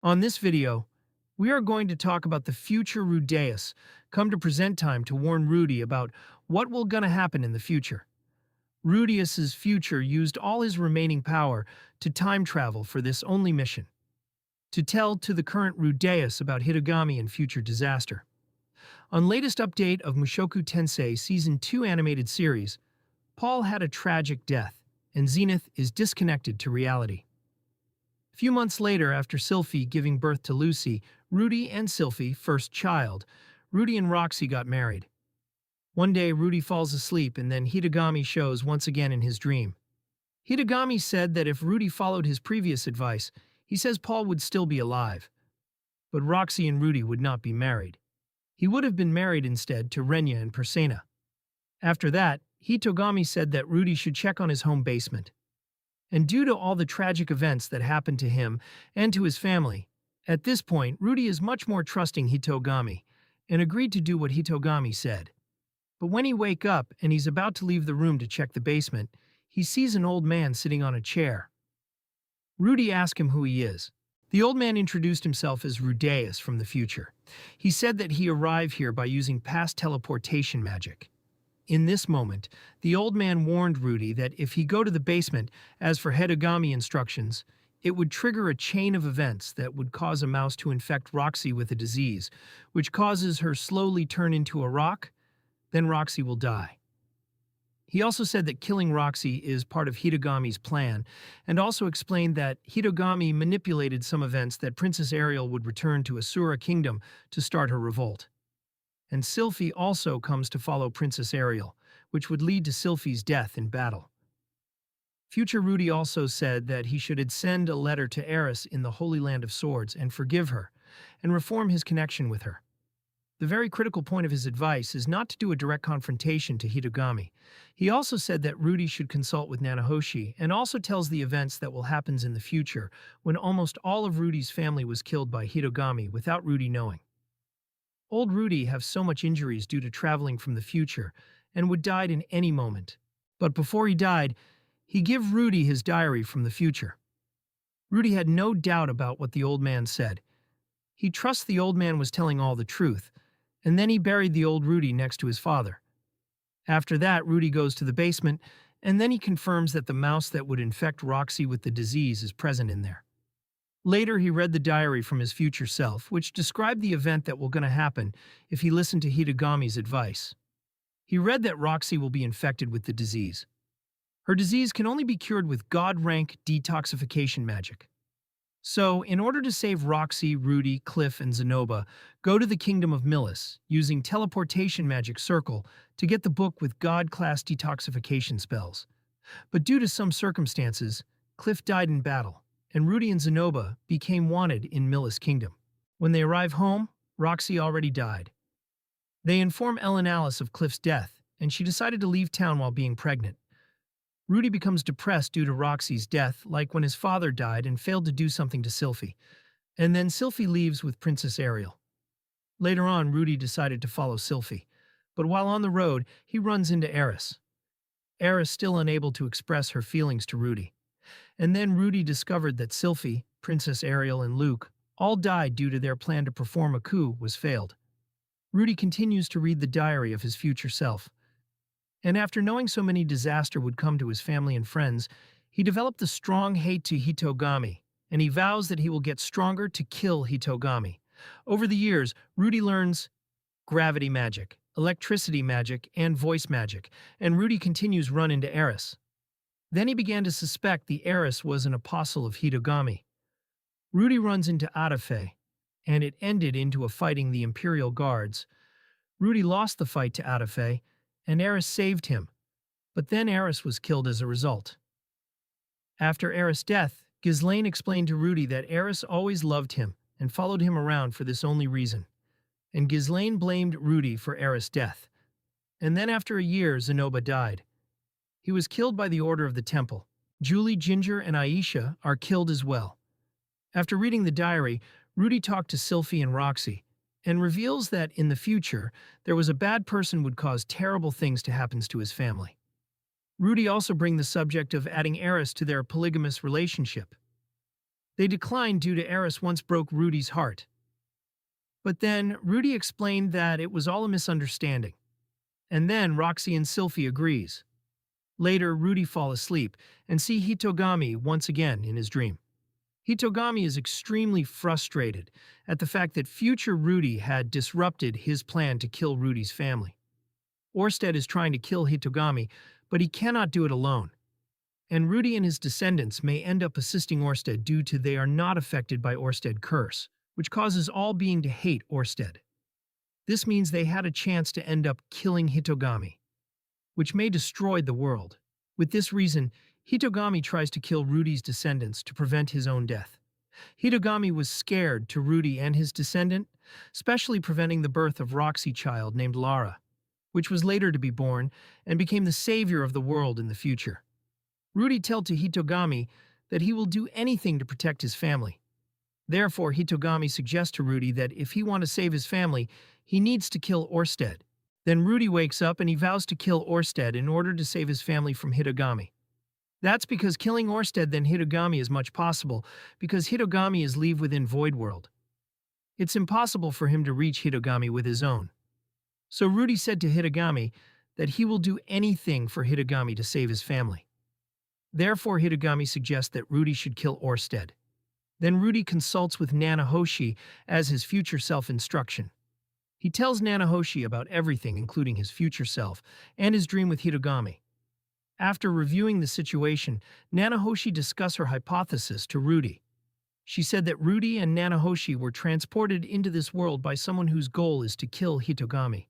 On this video, we are going to talk about the future Rudeus come to present time to warn Rudy about what will gonna happen in the future. Rudeus's future used all his remaining power to time travel for this only mission, to tell to the current Rudeus about Hitogami and future disaster. On latest update of Mushoku Tensei Season 2 animated series, Paul had a tragic death, and Zenith is disconnected to reality. A few months later, after Sylphie giving birth to Lucy, Rudy and Sylphie, first child, Rudy and Roxy got married. One day, Rudy falls asleep and then Hitogami shows once again in his dream. Hitogami said that if Rudy followed his previous advice, he says Paul would still be alive. But Roxy and Rudy would not be married. He would have been married instead to Renya and Persena. After that, Hitogami said that Rudy should check on his home basement. And due to all the tragic events that happened to him and to his family, at this point, Rudy is much more trusting Hitogami and agreed to do what Hitogami said. But when he wakes up and he's about to leave the room to check the basement, he sees an old man sitting on a chair. Rudy asks him who he is. The old man introduced himself as Rudeus from the future. He said that he arrived here by using past teleportation magic. In this moment, the old man warned Rudy that if he go to the basement, as for Hitogami instructions, it would trigger a chain of events that would cause a mouse to infect Roxy with a disease, which causes her slowly turn into a rock, then Roxy will die. He also said that killing Roxy is part of Hitogami's plan, and also explained that Hitogami manipulated some events that Princess Ariel would return to Asura Kingdom to start her revolt. And Sylphie also comes to follow Princess Ariel, which would lead to Sylphie's death in battle. Future Rudy also said that he should send a letter to Eris in the Holy Land of Swords and forgive her, and reform his connection with her. The very critical point of his advice is not to do a direct confrontation to Hitogami. He also said that Rudy should consult with Nanahoshi and also tells the events that will happen in the future when almost all of Rudy's family was killed by Hitogami without Rudy knowing. Old Rudy have so much injuries due to traveling from the future and would die in any moment. But before he died, he gave Rudy his diary from the future. Rudy had no doubt about what the old man said. He trusts the old man was telling all the truth, and then he buried the old Rudy next to his father. After that, Rudy goes to the basement, and then he confirms that the mouse that would infect Roxy with the disease is present in there. Later, he read the diary from his future self, which described the event that will gonna happen if he listened to Hitogami's advice. He read that Roxy will be infected with the disease. Her disease can only be cured with God-rank detoxification magic. So, in order to save Roxy, Rudy, Cliff, and Zenoba, go to the Kingdom of Millis, using teleportation magic circle to get the book with God-class detoxification spells. But due to some circumstances, Cliff died in battle, and Rudy and Zenoba became wanted in Millis Kingdom. When they arrive home, Roxy already died. They inform Ellen Alice of Cliff's death, and she decided to leave town while being pregnant. Rudy becomes depressed due to Roxy's death, like when his father died and failed to do something to Sylphie. And then Sylphie leaves with Princess Ariel. Later on, Rudy decided to follow Sylphie, but while on the road, he runs into Eris. Eris still unable to express her feelings to Rudy. And then Rudy discovered that Sylphie, Princess Ariel, and Luke all died due to their plan to perform a coup was failed. Rudy continues to read the diary of his future self. And after knowing so many disaster would come to his family and friends, he developed a strong hate to Hitogami, and he vows that he will get stronger to kill Hitogami. Over the years, Rudy learns gravity magic, electricity magic, and voice magic, and Rudy continues run into Eris. Then he began to suspect the Eris was an apostle of Hitogami. Rudy runs into Atafe, and it ended into a fighting the Imperial Guards. Rudy lost the fight to Atafe, and Eris saved him, but then Eris was killed as a result. After Eris' death, Ghislaine explained to Rudy that Eris always loved him and followed him around for this only reason, and Ghislaine blamed Rudy for Eris' death. And then after a year, Zenoba died. He was killed by the Order of the Temple. Julie, Ginger, and Aisha are killed as well. After reading the diary, Rudy talked to Sylphie and Roxy, and reveals that in the future, there was a bad person would cause terrible things to happen to his family. Rudy also brings the subject of adding Eris to their polygamous relationship. They declined due to Eris once broke Rudy's heart. But then Rudy explained that it was all a misunderstanding. And then Roxy and Sylphie agrees. Later, Rudy falls asleep and see Hitogami once again in his dream. Hitogami is extremely frustrated at the fact that future Rudy had disrupted his plan to kill Rudy's family. Orsted is trying to kill Hitogami, but he cannot do it alone. And Rudy and his descendants may end up assisting Orsted due to they are not affected by Orsted curse, which causes all being to hate Orsted. This means they had a chance to end up killing Hitogami, which may destroy the world. With this reason, Hitogami tries to kill Rudy's descendants to prevent his own death. Hitogami was scared to Rudy and his descendant, especially preventing the birth of Roxy child named Lara, which was later to be born and became the savior of the world in the future. Rudy tells to Hitogami that he will do anything to protect his family. Therefore, Hitogami suggests to Rudy that if he wants to save his family, he needs to kill Orsted. Then Rudy wakes up and he vows to kill Orsted in order to save his family from Hitogami. That's because killing Orsted than Hitogami is much possible, because Hitogami is live within Void World. It's impossible for him to reach Hitogami with his own. So Rudy said to Hitogami that he will do anything for Hitogami to save his family. Therefore, Hitogami suggests that Rudy should kill Orsted. Then Rudy consults with Nanahoshi as his future self instruction. He tells Nanahoshi about everything, including his future self and his dream with Hitogami. After reviewing the situation, Nanahoshi discussed her hypothesis to Rudy. She said that Rudy and Nanahoshi were transported into this world by someone whose goal is to kill Hitogami.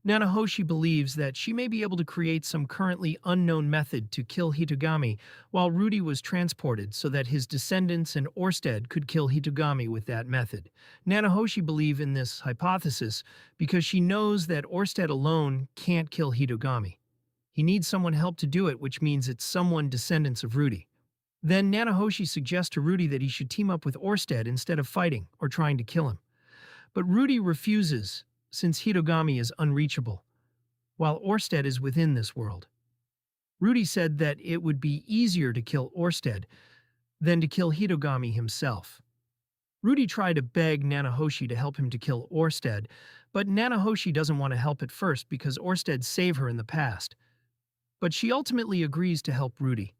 Nanahoshi believes that she may be able to create some currently unknown method to kill Hitogami while Rudy was transported so that his descendants and Orsted could kill Hitogami with that method. Nanahoshi believes in this hypothesis because she knows that Orsted alone can't kill Hitogami. He needs someone help to do it, which means it's someone descendants of Rudy. Then Nanahoshi suggests to Rudy that he should team up with Orsted instead of fighting or trying to kill him. But Rudy refuses, since Hitogami is unreachable, while Orsted is within this world. Rudy said that it would be easier to kill Orsted than to kill Hitogami himself. Rudy tried to beg Nanahoshi to help him to kill Orsted, but Nanahoshi doesn't want to help at first because Orsted saved her in the past. But she ultimately agrees to help Rudy.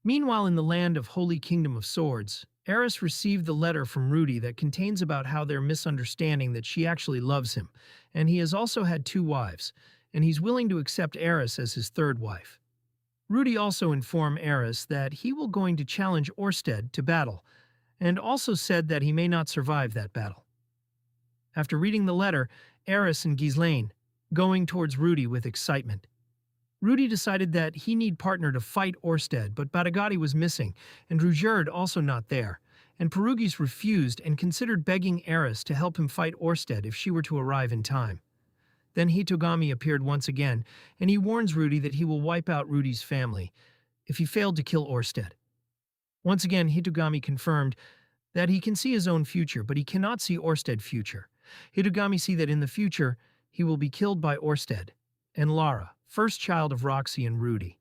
Meanwhile, in the land of Holy Kingdom of Swords, Eris received the letter from Rudy that contains about how they're misunderstanding that she actually loves him, and he has also had 2 wives, and he's willing to accept Eris as his 3rd wife. Rudy also informed Eris that he will going to challenge Orsted to battle, and also said that he may not survive that battle. After reading the letter, Eris and Ghislaine going towards Rudy with excitement. Rudy decided that he need partner to fight Orsted, but Batagati was missing, and Rugerd also not there, and Perugis refused and considered begging Eris to help him fight Orsted if she were to arrive in time. Then Hitogami appeared once again, and he warns Rudy that he will wipe out Rudy's family if he failed to kill Orsted. Once again, Hitogami confirmed that he can see his own future, but he cannot see Orsted's future. Hitogami see that in the future, he will be killed by Orsted and Lara, first child of Roxy and Rudy.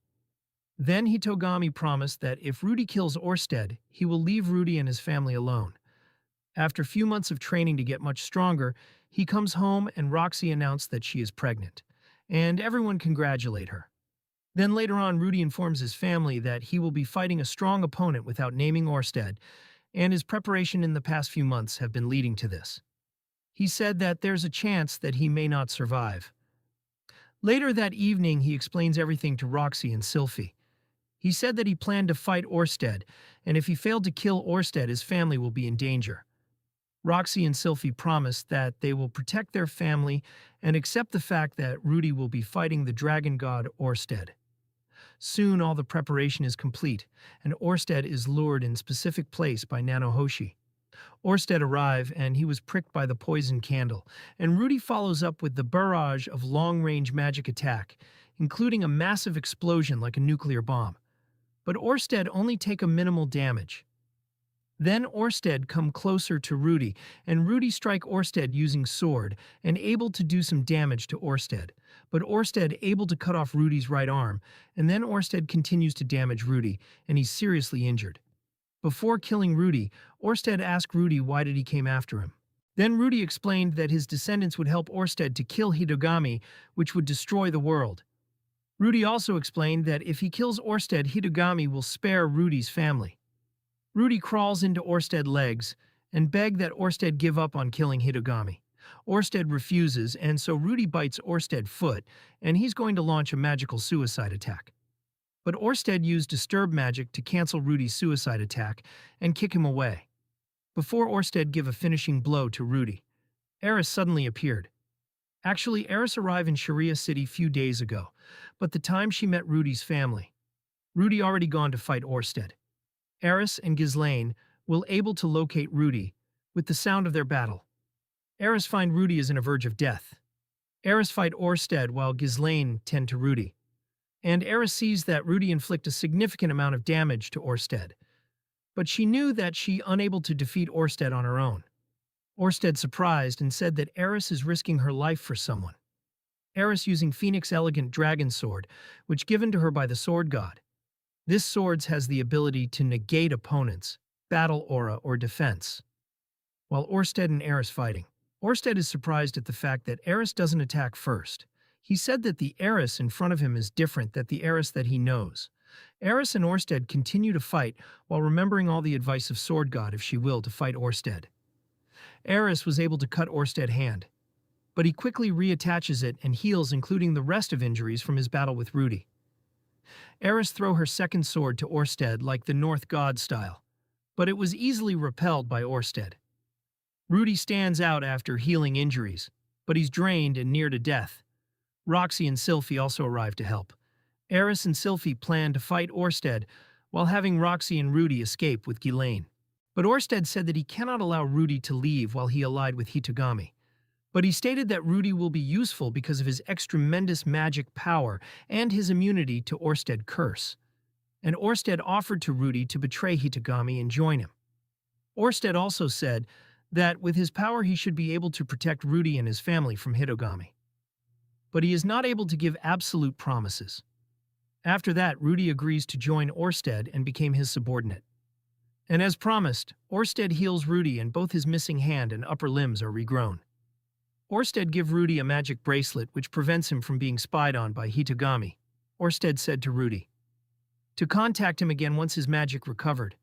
Then Hitogami promised that if Rudy kills Orsted, he will leave Rudy and his family alone. After a few months of training to get much stronger, he comes home and Roxy announced that she is pregnant, and everyone congratulate her. Then later on, Rudy informs his family that he will be fighting a strong opponent without naming Orsted, and his preparation in the past few months have been leading to this. He said that there's a chance that he may not survive. Later that evening, he explains everything to Roxy and Sylphie. He said that he planned to fight Orsted, and if he failed to kill Orsted, his family will be in danger. Roxy and Sylphie promised that they will protect their family and accept the fact that Rudy will be fighting the dragon god Orsted. Soon all the preparation is complete, and Orsted is lured in a specific place by Nanahoshi. Orsted arrives, and he was pricked by the poison candle, and Rudy follows up with the barrage of long-range magic attack, including a massive explosion like a nuclear bomb. But Orsted only take a minimal damage. Then Orsted come closer to Rudy, and Rudy strike Orsted using sword and able to do some damage to Orsted. But Orsted able to cut off Rudy's right arm, and then Orsted continues to damage Rudy, and he's seriously injured. Before killing Rudy, Orsted asked Rudy why did he came after him. Then Rudy explained that his descendants would help Orsted to kill Hitogami, which would destroy the world. Rudy also explained that if he kills Orsted, Hitogami will spare Rudy's family. Rudy crawls into Orsted's legs and begs that Orsted give up on killing Hitogami. Orsted refuses, and so Rudy bites Orsted's foot, and he's going to launch a magical suicide attack. But Orsted used Disturb magic to cancel Rudy's suicide attack and kick him away. Before Orsted give a finishing blow to Rudy, Eris suddenly appeared. Actually, Eris arrived in Sharia City few days ago, but the time she met Rudy's family, Rudy already gone to fight Orsted. Eris and Ghislaine will able to locate Rudy with the sound of their battle. Eris find Rudy is on the verge of death. Eris fight Orsted while Ghislaine tend to Rudy. And Eris sees that Rudy inflict a significant amount of damage to Orsted. But she knew that she unable to defeat Orsted on her own. Orsted surprised and said that Eris is risking her life for someone. Eris using Phoenix Elegant Dragon Sword, which given to her by the Sword God. This sword has the ability to negate opponents, battle aura, or defense. While Orsted and Eris fighting, Orsted is surprised at the fact that Eris doesn't attack first. He said that the Eris in front of him is different than the Eris that he knows. Eris and Orsted continue to fight while remembering all the advice of Sword God if she will to fight Orsted. Eris was able to cut Orsted's hand, but he quickly reattaches it and heals, including the rest of injuries from his battle with Rudy. Eris throw her second sword to Orsted like the North God style, but it was easily repelled by Orsted. Rudy stands out after healing injuries, but he's drained and near to death. Roxy and Sylphie also arrive to help. Eris and Sylphie plan to fight Orsted while having Roxy and Rudy escape with Ghislaine. But Orsted said that he cannot allow Rudy to leave while he allied with Hitogami. But he stated that Rudy will be useful because of his tremendous magic power and his immunity to Orsted curse. And Orsted offered to Rudy to betray Hitogami and join him. Orsted also said that with his power he should be able to protect Rudy and his family from Hitogami. But he is not able to give absolute promises. After that, Rudy agrees to join Orsted and became his subordinate. And as promised, Orsted heals Rudy and both his missing hand and upper limbs are regrown. Orsted give Rudy a magic bracelet which prevents him from being spied on by Hitogami. Orsted said to Rudy to contact him again once his magic recovered.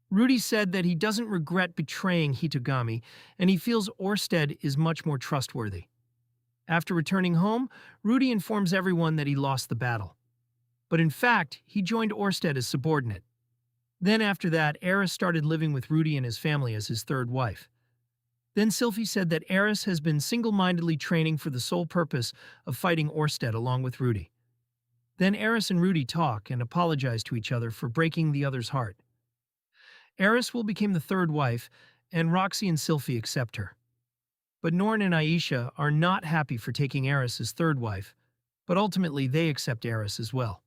Rudy said that he doesn't regret betraying Hitogami and he feels Orsted is much more trustworthy. After returning home, Rudy informs everyone that he lost the battle. But in fact, he joined Orsted as subordinate. Then after that, Eris started living with Rudy and his family as his third wife. Then Sylphie said that Eris has been single-mindedly training for the sole purpose of fighting Orsted along with Rudy. Then Eris and Rudy talk and apologize to each other for breaking the other's heart. Eris will become the third wife, and Roxy and Sylphie accept her. But Norn and Aisha are not happy for taking Eris as third wife, but ultimately they accept Eris as well.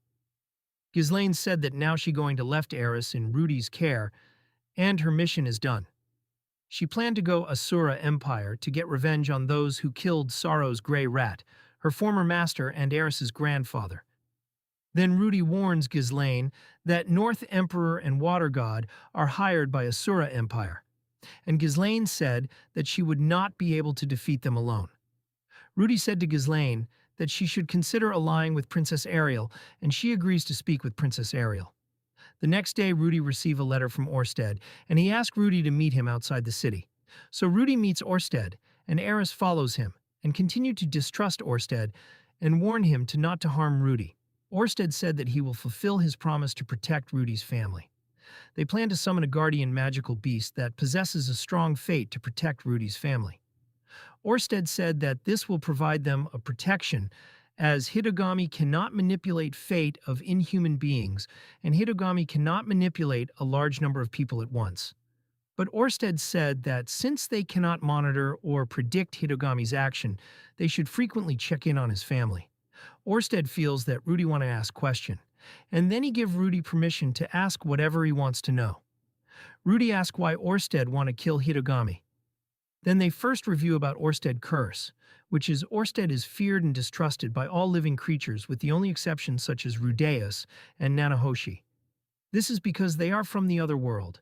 Ghislaine said that now she going to left Eris in Rudy's care, and her mission is done. She planned to go Asura Empire to get revenge on those who killed Sorrow's Grey Rat, her former master and Eris's grandfather. Then Rudy warns Ghislaine that North Emperor and Water God are hired by Asura Empire, and Ghislaine said that she would not be able to defeat them alone. Rudy said to Ghislaine that she should consider allying with Princess Ariel, and she agrees to speak with Princess Ariel. The next day, Rudy received a letter from Orsted, and he asked Rudy to meet him outside the city. So Rudy meets Orsted, and Eris follows him, and continued to distrust Orsted, and warn him to not to harm Rudy. Orsted said that he will fulfill his promise to protect Rudy's family. They plan to summon a guardian magical beast that possesses a strong fate to protect Rudy's family. Orsted said that this will provide them a protection, as Hitogami cannot manipulate fate of inhuman beings, and Hitogami cannot manipulate a large number of people at once. But Orsted said that since they cannot monitor or predict Hitogami's action, they should frequently check in on his family. Orsted feels that Rudy want to ask question, and then he give Rudy permission to ask whatever he wants to know. Rudy asked why Orsted want to kill Hitogami. Then they first review about Orsted curse, which is Orsted is feared and distrusted by all living creatures with the only exceptions such as Rudeus and Nanahoshi. This is because they are from the other world.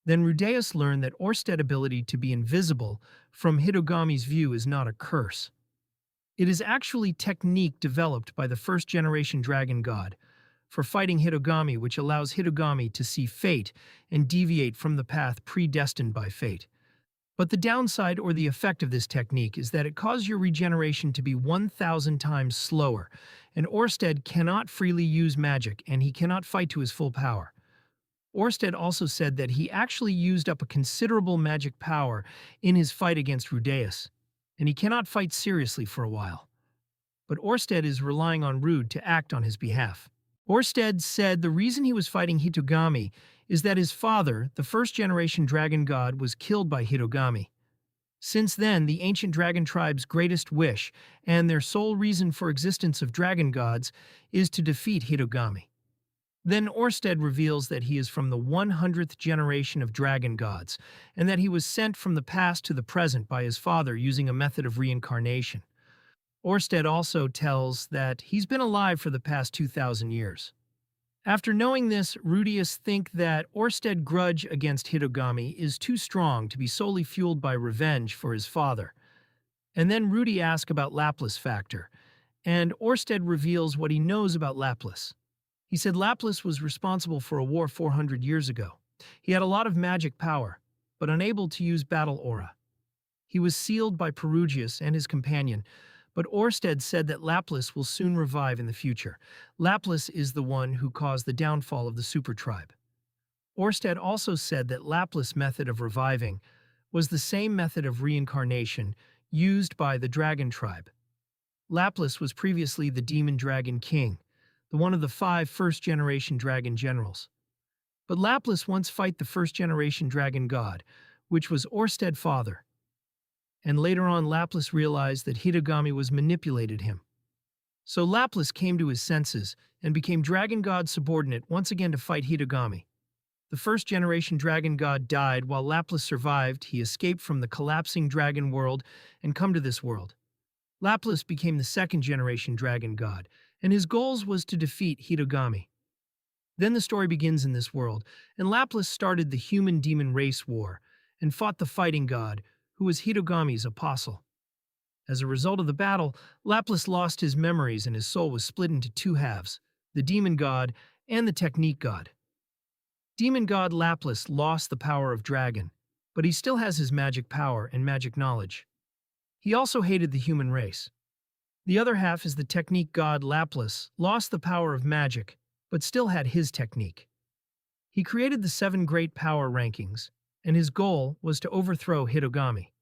Then Rudeus learned that Orsted's ability to be invisible from Hitogami's view is not a curse. It is actually technique developed by the first-generation dragon god for fighting Hitogami, which allows Hitogami to see fate and deviate from the path predestined by fate. But the downside or the effect of this technique is that it causes your regeneration to be 1,000 times slower, and Orsted cannot freely use magic and he cannot fight to his full power. Orsted also said that he actually used up a considerable magic power in his fight against Rudeus, and he cannot fight seriously for a while. But Orsted is relying on Rude to act on his behalf. Orsted said the reason he was fighting Hitogami is that his father, the first-generation dragon god, was killed by Hitogami. Since then, the ancient dragon tribe's greatest wish and their sole reason for existence of dragon gods is to defeat Hitogami. Then Orsted reveals that he is from the 100th generation of dragon gods, and that he was sent from the past to the present by his father using a method of reincarnation. Orsted also tells that he's been alive for the past 2,000 years. After knowing this, Rudeus thinks that Orsted's grudge against Hitogami is too strong to be solely fueled by revenge for his father. And then Rudy asks about Laplace factor, and Orsted reveals what he knows about Laplace. He said Laplace was responsible for a war 400 years ago. He had a lot of magic power, but unable to use battle aura. He was sealed by Perugius and his companion, but Orsted said that Laplace will soon revive in the future. Laplace is the one who caused the downfall of the super tribe. Orsted also said that Laplace's method of reviving was the same method of reincarnation used by the dragon tribe. Laplace was previously the demon dragon king, the one of the 5 first-generation dragon generals. But Laplace once fought the first-generation dragon god, which was Orsted's father. And later on Laplace realized that Hitogami was manipulated him. So Laplace came to his senses and became Dragon God subordinate once again to fight Hitogami. The first-generation dragon god died while Laplace survived. He escaped from the collapsing dragon world and come to this world. Laplace became the second-generation dragon god, and his goals was to defeat Hitogami. Then the story begins in this world, and Laplace started the human-demon race war and fought the fighting god, who was Hitogami's apostle. As a result of the battle, Laplace lost his memories and his soul was split into 2 halves, the demon god and the technique god. Demon god Laplace lost the power of dragon, but he still has his magic power and magic knowledge. He also hated the human race. The other half is the technique god Laplace, lost the power of magic, but still had his technique. He created the 7 great power rankings, and his goal was to overthrow Hitogami.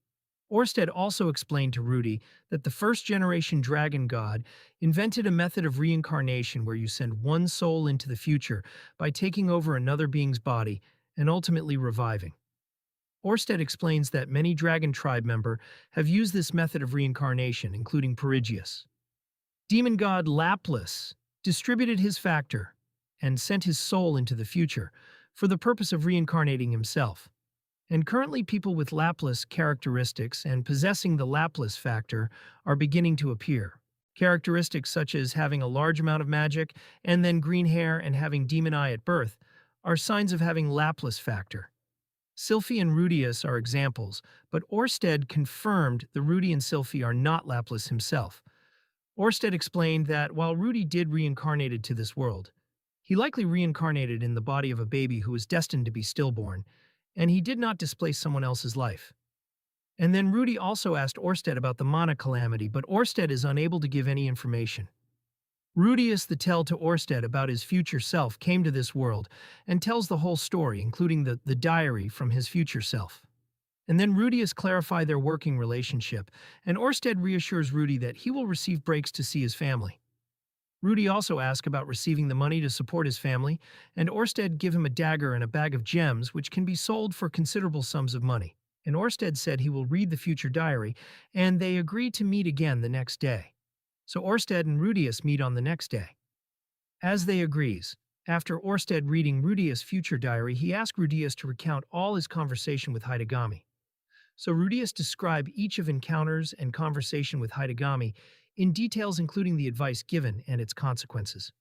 Orsted also explained to Rudy that the first-generation dragon god invented a method of reincarnation where you send one soul into the future by taking over another being's body and ultimately reviving. Orsted explains that many dragon tribe members have used this method of reincarnation, including Perugius. Demon god Laplace distributed his factor and sent his soul into the future for the purpose of reincarnating himself. And currently people with Laplace characteristics and possessing the Laplace factor are beginning to appear. Characteristics such as having a large amount of magic and then green hair and having demon eye at birth are signs of having Laplace factor. Sylphie and Rudeus are examples, but Orsted confirmed the Rudy and Sylphie are not Laplace himself. Orsted explained that while Rudy did reincarnated to this world, he likely reincarnated in the body of a baby who was destined to be stillborn, and he did not displace someone else's life. And then Rudy also asked Orsted about the Mana Calamity, but Orsted is unable to give any information. Rudeus the tell to Orsted about his future self came to this world and tells the whole story, including the diary from his future self. And then Rudeus clarify their working relationship, and Orsted reassures Rudy that he will receive breaks to see his family. Rudy also asks about receiving the money to support his family, and Orsted give him a dagger and a bag of gems which can be sold for considerable sums of money. And Orsted said he will read the future diary, and they agree to meet again the next day. So Orsted and Rudeus meet on the next day. As they agrees, after Orsted reading Rudeus' future diary, he asked Rudeus to recount all his conversation with Hitogami. So Rudeus described each of encounters and conversation with Hitogami in details including the advice given and its consequences.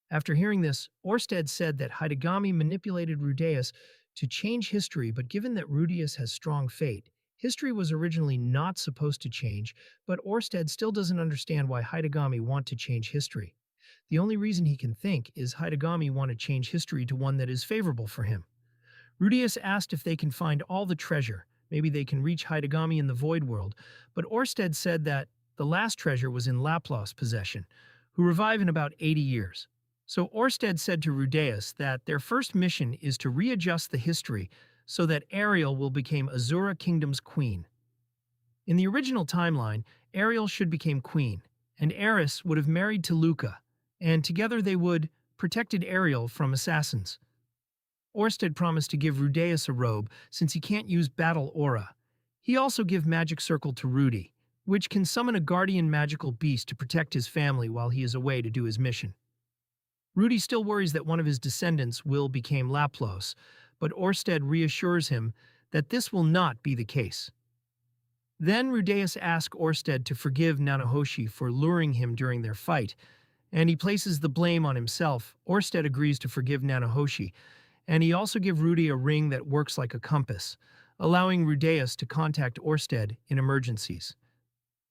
After hearing this, Orsted said that Hitogami manipulated Rudeus to change history, but given that Rudeus has strong fate, history was originally not supposed to change, but Orsted still doesn't understand why Hitogami want to change history. The only reason he can think is Hitogami want to change history to one that is favorable for him. Rudeus asked if they can find all the treasure. Maybe they can reach Hitogami in the Void World, but Orsted said that the last treasure was in Laplace's possession, who revive in about 80 years. So Orsted said to Rudeus that their first mission is to readjust the history so that Ariel will become Azura Kingdom's queen. In the original timeline, Ariel should become queen, and Eris would have married to Luca, and together they would protected Ariel from assassins. Orsted promised to give Rudeus a robe since he can't use battle aura. He also give magic circle to Rudy, which can summon a guardian magical beast to protect his family while he is away to do his mission. Rudy still worries that one of his descendants will become Laplace, but Orsted reassures him that this will not be the case. Then Rudeus asks Orsted to forgive Nanahoshi for luring him during their fight, and he places the blame on himself. Orsted agrees to forgive Nanahoshi, and he also gives Rudy a ring that works like a compass, allowing Rudeus to contact Orsted in emergencies.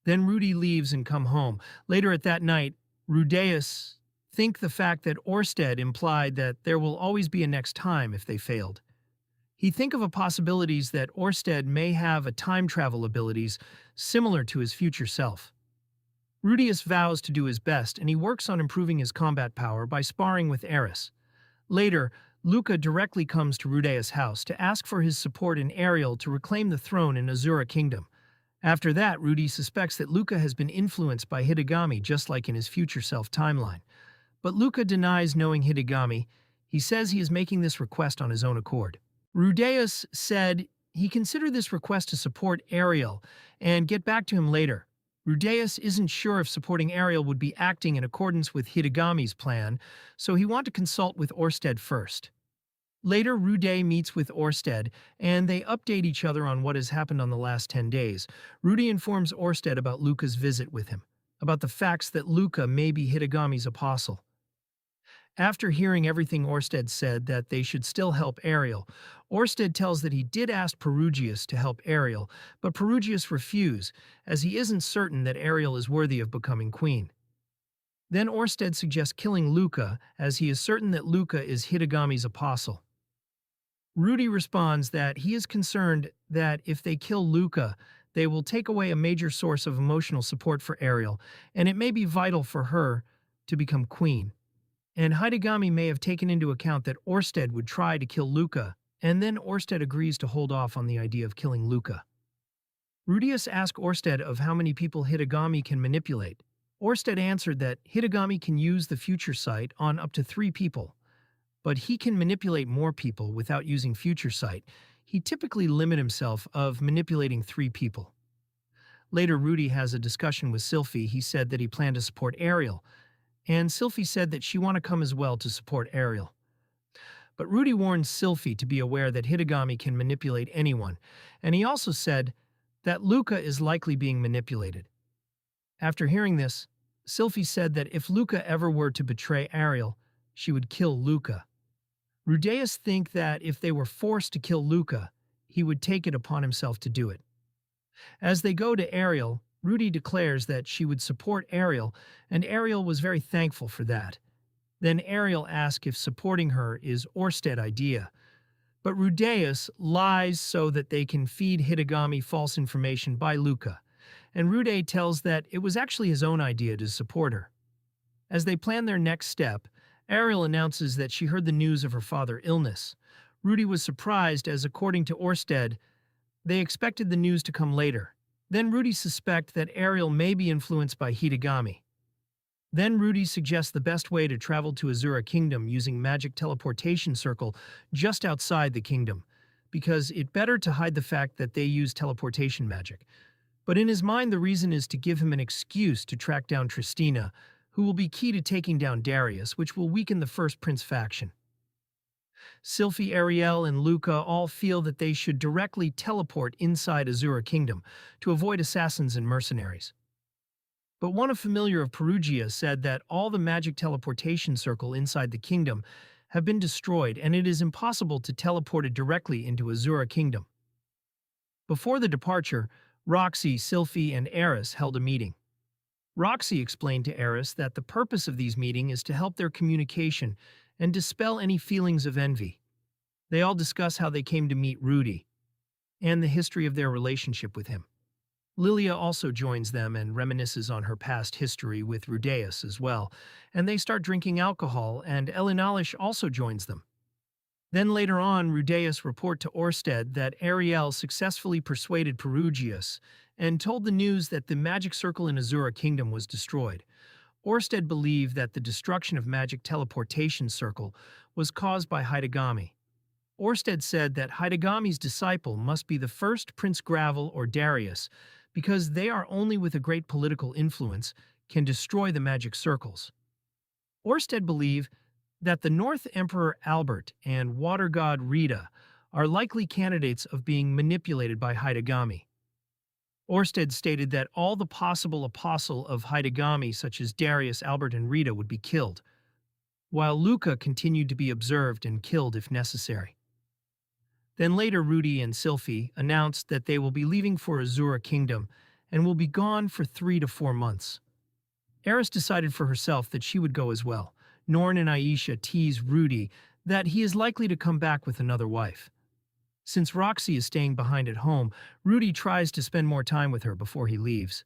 Then Rudy leaves and come home. Later at that night, Rudeus think the fact that Orsted implied that there will always be a next time if they failed. He think of a possibilities that Orsted may have a time travel abilities similar to his future self. Rudeus vows to do his best, and he works on improving his combat power by sparring with Eris. Later, Luca directly comes to Rudeus' house to ask for his support in Ariel to reclaim the throne in Azura Kingdom. After that, Rudy suspects that Luca has been influenced by Hitogami just like in his future self timeline. But Luca denies knowing Hitogami. He says he is making this request on his own accord. Rudeus said he considered this request to support Ariel and get back to him later. Rudeus isn't sure if supporting Ariel would be acting in accordance with Hitogami's plan, so he wants to consult with Orsted first. Later, Rude meets with Orsted, and they update each other on what has happened on the last 10 days. Rudy informs Orsted about Luca's visit with him, about the facts that Luca may be Hitogami's apostle. After hearing everything Orsted said that they should still help Ariel, Orsted tells that he did ask Perugius to help Ariel, but Perugius refused, as he isn't certain that Ariel is worthy of becoming queen. Then Orsted suggests killing Luca, as he is certain that Luca is Hitogami's apostle. Rudy responds that he is concerned that if they kill Luca, they will take away a major source of emotional support for Ariel, and it may be vital for her to become queen. And Hitogami may have taken into account that Orsted would try to kill Luca, and then Orsted agrees to hold off on the idea of killing Luca. Rudeus asks Orsted of how many people Hitogami can manipulate. Orsted answered that Hitogami can use the future sight on up to 3 people, but he can manipulate more people without using future sight. He typically limits himself of manipulating 3 people. Later, Rudy has a discussion with Sylphie. He said that he planned to support Ariel, and Sylphie said that she want to come as well to support Ariel. But Rudy warns Sylphie to be aware that Hitogami can manipulate anyone, and he also said that Luca is likely being manipulated. After hearing this, Sylphie said that if Luca ever were to betray Ariel, she would kill Luca. Rudeus think that if they were forced to kill Luca, he would take it upon himself to do it. As they go to Ariel, Rudy declares that she would support Ariel, and Ariel was very thankful for that. Then Ariel asks if supporting her is Orsted idea. But Rudeus lies so that they can feed Hitogami false information by Luca, and Rude tells that it was actually his own idea to support her. As they plan their next step, Ariel announces that she heard the news of her father's illness. Rudy was surprised as, according to Orsted, they expected the news to come later. Then Rudy suspects that Ariel may be influenced by Hitogami. Then Rudy suggests the best way to travel to Azura Kingdom using magic teleportation circle just outside the kingdom, because it better to hide the fact that they use teleportation magic. But in his mind, the reason is to give him an excuse to track down Tristina, who will be key to taking down Darius, which will weaken the First Prince faction. Sylphie, Ariel, and Luca all feel that they should directly teleport inside Azura Kingdom to avoid assassins and mercenaries. But one familiar of Perugia said that all the magic teleportation circle inside the kingdom have been destroyed and it is impossible to teleport it directly into Azura Kingdom. Before the departure, Roxy, Sylphie, and Eris held a meeting. Roxy explained to Eris that the purpose of these meetings is to help their communication and dispel any feelings of envy. They all discuss how they came to meet Rudy and the history of their relationship with him. Lilia also joins them and reminisces on her past history with Rudeus as well, and they start drinking alcohol, and Elinalish also joins them. Then later on, Rudeus report to Orsted that Ariel successfully persuaded Perugius and told the news that the magic circle in Azura Kingdom was destroyed. Orsted believed that the destruction of magic teleportation circle was caused by Hitogami. Orsted said that Hitogami's disciple must be the first Prince Gravel or Darius, because they are only with a great political influence can destroy the magic circles. Orsted believe that the North Emperor Albert and Water God Rita are likely candidates of being manipulated by Hitogami. Orsted stated that all the possible apostle of Hitogami, such as Darius, Albert, and Rita, would be killed, while Luca continued to be observed and killed if necessary. Then later Rudy and Sylphie announced that they will be leaving for Azura Kingdom and will be gone for 3 to 4 months. Eris decided for herself that she would go as well. Norn and Aisha tease Rudy that he is likely to come back with another wife. Since Roxy is staying behind at home, Rudy tries to spend more time with her before he leaves.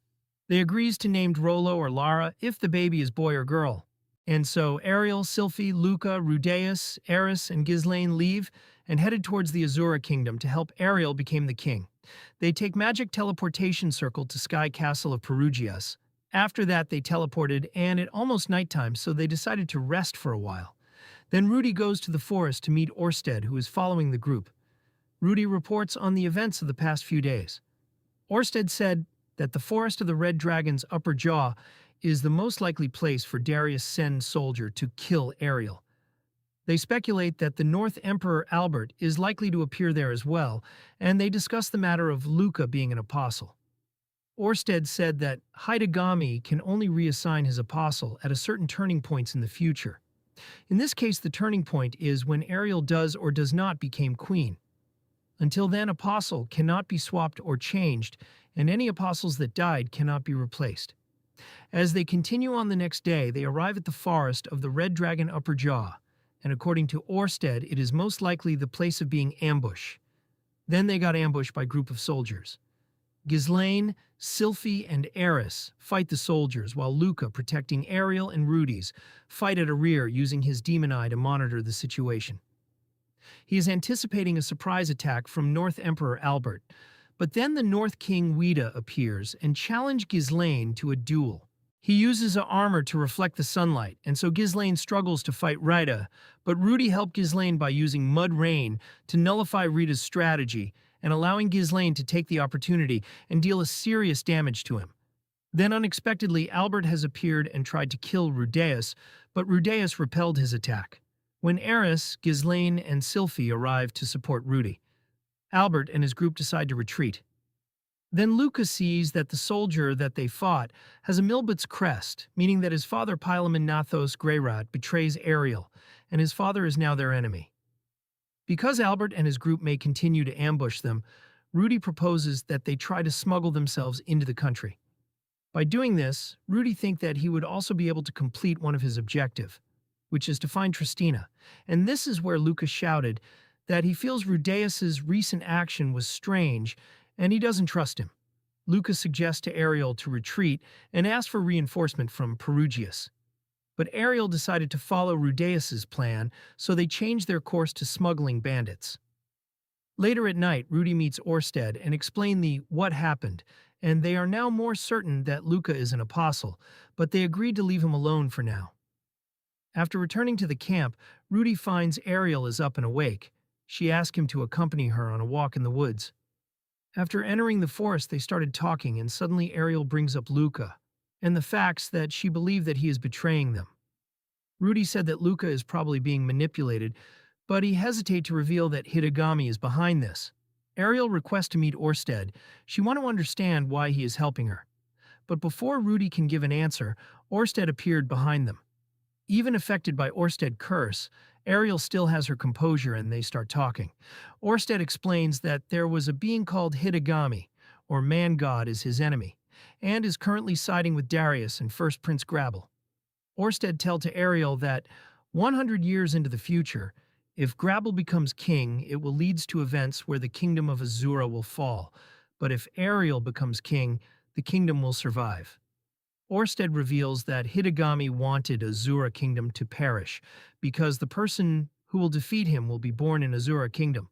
They agrees to name Rolo or Lara if the baby is boy or girl. And so Ariel, Sylphie, Luca, Rudeus, Eris, and Ghislaine leave and headed towards the Azura Kingdom to help Ariel become the king. They take magic teleportation circle to Sky Castle of Perugias. After that, they teleported, and it almost nighttime, so they decided to rest for a while. Then Rudy goes to the forest to meet Orsted, who is following the group. Rudy reports on the events of the past few days. Orsted said that the Forest of the Red Dragon's upper jaw is the most likely place for Darius' Sen soldier to kill Ariel. They speculate that the North Emperor Albert is likely to appear there as well, and they discuss the matter of Luca being an apostle. Orsted said that Hitogami can only reassign his apostle at a certain turning points in the future. In this case, the turning point is when Ariel does or does not become queen. Until then, apostle cannot be swapped or changed, and any apostles that died cannot be replaced. As they continue on the next day, they arrive at the forest of the Red Dragon Upper Jaw, and according to Orsted, it is most likely the place of being ambush. Then they got ambushed by a group of soldiers. Ghislaine, Sylphie, and Eris fight the soldiers, while Luca, protecting Ariel and Rudy's, fight at a rear using his demon eye to monitor the situation. He is anticipating a surprise attack from North Emperor Albert, but then the North King Wida appears and challenges Ghislaine to a duel. He uses a armor to reflect the sunlight, and so Ghislaine struggles to fight Rita, but Rudy helped Ghislaine by using Mud Rain to nullify Rita's strategy and allowing Ghislaine to take the opportunity and deal a serious damage to him. Then unexpectedly, Albert has appeared and tried to kill Rudeus, but Rudeus repelled his attack. When Eris, Ghislaine, and Sylphie arrive to support Rudy, Albert and his group decide to retreat. Then Luca sees that the soldier that they fought has a Milbut's crest, meaning that his father Pylaman Nathos Greyrat betrays Ariel, and his father is now their enemy. Because Albert and his group may continue to ambush them, Rudy proposes that they try to smuggle themselves into the country. By doing this, Rudy thinks that he would also be able to complete one of his objectives, which is to find Tristina, and this is where Luca shouted that he feels Rudeus's recent action was strange and he doesn't trust him. Luca suggests to Ariel to retreat and asks for reinforcement from Perugius. But Ariel decided to follow Rudeus's plan, so they changed their course to smuggling bandits. Later at night, Rudy meets Orsted and explains the what happened, and they are now more certain that Luca is an apostle, but they agreed to leave him alone for now. After returning to the camp, Rudy finds Ariel is up and awake. She asks him to accompany her on a walk in the woods. After entering the forest, they started talking, and suddenly Ariel brings up Luca and the facts that she believed that he is betraying them. Rudy said that Luca is probably being manipulated, but he hesitates to reveal that Hitogami is behind this. Ariel requests to meet Orsted. She wants to understand why he is helping her. But before Rudy can give an answer, Orsted appeared behind them. Even affected by Orsted curse, Ariel still has her composure and they start talking. Orsted explains that there was a being called Hitogami, or man-god is his enemy, and is currently siding with Darius and First Prince Grabble. Orsted tell to Ariel that 100 years into the future, if Grabble becomes king, it will lead to events where the kingdom of Azura will fall, but if Ariel becomes king, the kingdom will survive. Orsted reveals that Hitogami wanted Azura Kingdom to perish, because the person who will defeat him will be born in Azura Kingdom.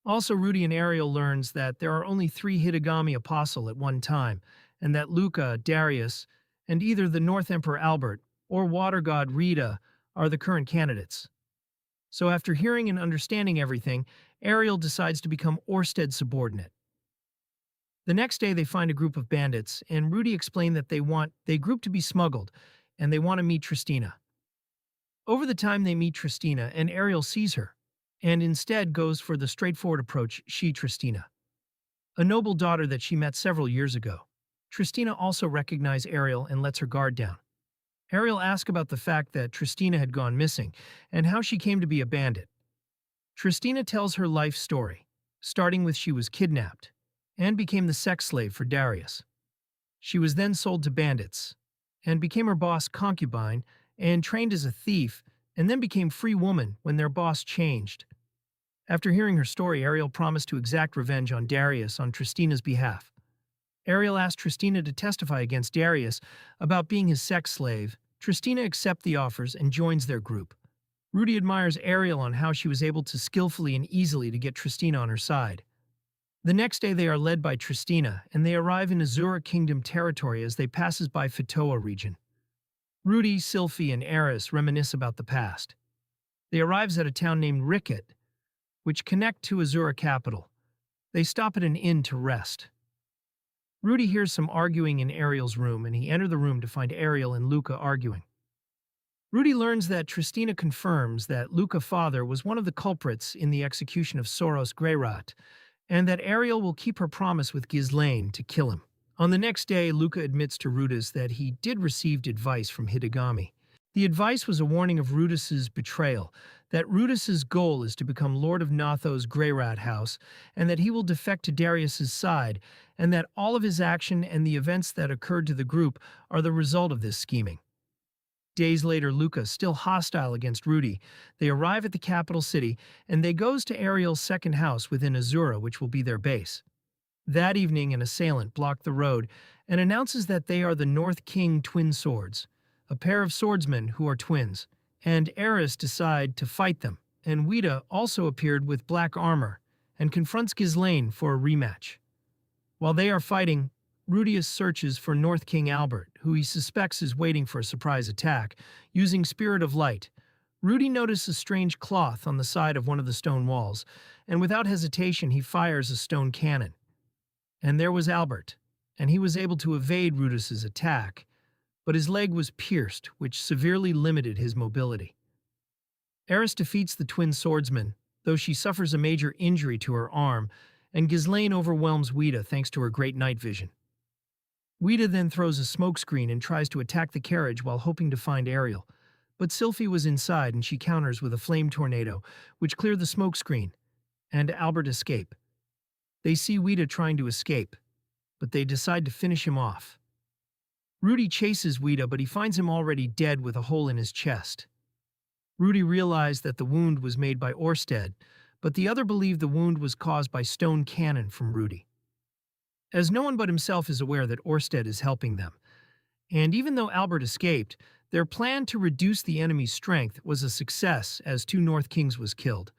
Also, Rudy and Ariel learns that there are only 3 Hitogami Apostle at one time, and that Luca, Darius, and either the North Emperor Albert or Water God Rita are the current candidates. So after hearing and understanding everything, Ariel decides to become Orsted's subordinate. The next day they find a group of bandits, and Rudy explained that they group to be smuggled, and they want to meet Tristina. Over the time they meet Tristina, and Ariel sees her, and instead goes for the straightforward approach Tristina, a noble daughter that she met several years ago. Tristina also recognizes Ariel and lets her guard down. Ariel asks about the fact that Tristina had gone missing, and how she came to be a bandit. Tristina tells her life story, starting with she was kidnapped, and became the sex slave for Darius. She was then sold to bandits, and became her boss' concubine, and trained as a thief, and then became free woman when their boss changed. After hearing her story, Ariel promised to exact revenge on Darius on Tristina's behalf. Ariel asked Tristina to testify against Darius about being his sex slave. Tristina accepts the offers and joins their group. Rudy admires Ariel on how she was able to skillfully and easily to get Tristina on her side. The next day they are led by Tristina, and they arrive in Azura Kingdom territory as they passes by Fitoa region. Rudy, Sylphie, and Eris reminisce about the past. They arrives at a town named Ricket, which connect to Azura capital. They stop at an inn to rest. Rudy hears some arguing in Ariel's room, and he enters the room to find Ariel and Luca arguing. Rudy learns that Tristina confirms that Luca's father was one of the culprits in the execution of Soros Greyrat, and that Ariel will keep her promise with Ghislaine to kill him. On the next day, Luca admits to Rudeus that he did receive advice from Hitogami. The advice was a warning of Rudeus's betrayal, that Rudeus's goal is to become Lord of Notho's Greyrat house, and that he will defect to Darius's side, and that all of his action and the events that occurred to the group are the result of this scheming. Days later, Luca, still hostile against Rudy, they arrive at the capital city, and they goes to Ariel's second house within Azura, which will be their base. That evening, an assailant blocked the road and announces that they are the North King Twin Swords, a pair of swordsmen who are twins, and Eris decide to fight them, and Wida also appeared with black armor and confronts Ghislaine for a rematch. While they are fighting, Rudeus searches for North King Albert, who he suspects is waiting for a surprise attack, using Spirit of Light. Rudy notices a strange cloth on the side of one of the stone walls, and without hesitation he fires a stone cannon. And there was Albert, and he was able to evade Rudeus's attack, but his leg was pierced, which severely limited his mobility. Eris defeats the twin swordsman, though she suffers a major injury to her arm, and Ghislaine overwhelms Wida thanks to her great night vision. Wida then throws a smokescreen and tries to attack the carriage while hoping to find Ariel, but Sylphie was inside and she counters with a flame tornado, which clear the smokescreen, and Albert escape. They see Wida trying to escape, but they decide to finish him off. Rudy chases Wida, but he finds him already dead with a hole in his chest. Rudy realized that the wound was made by Orsted, but the other believed the wound was caused by stone cannon from Rudy. As no one but himself is aware that Orsted is helping them, and even though Albert escaped, their plan to reduce the enemy's strength was a success as 2 North Kings was killed.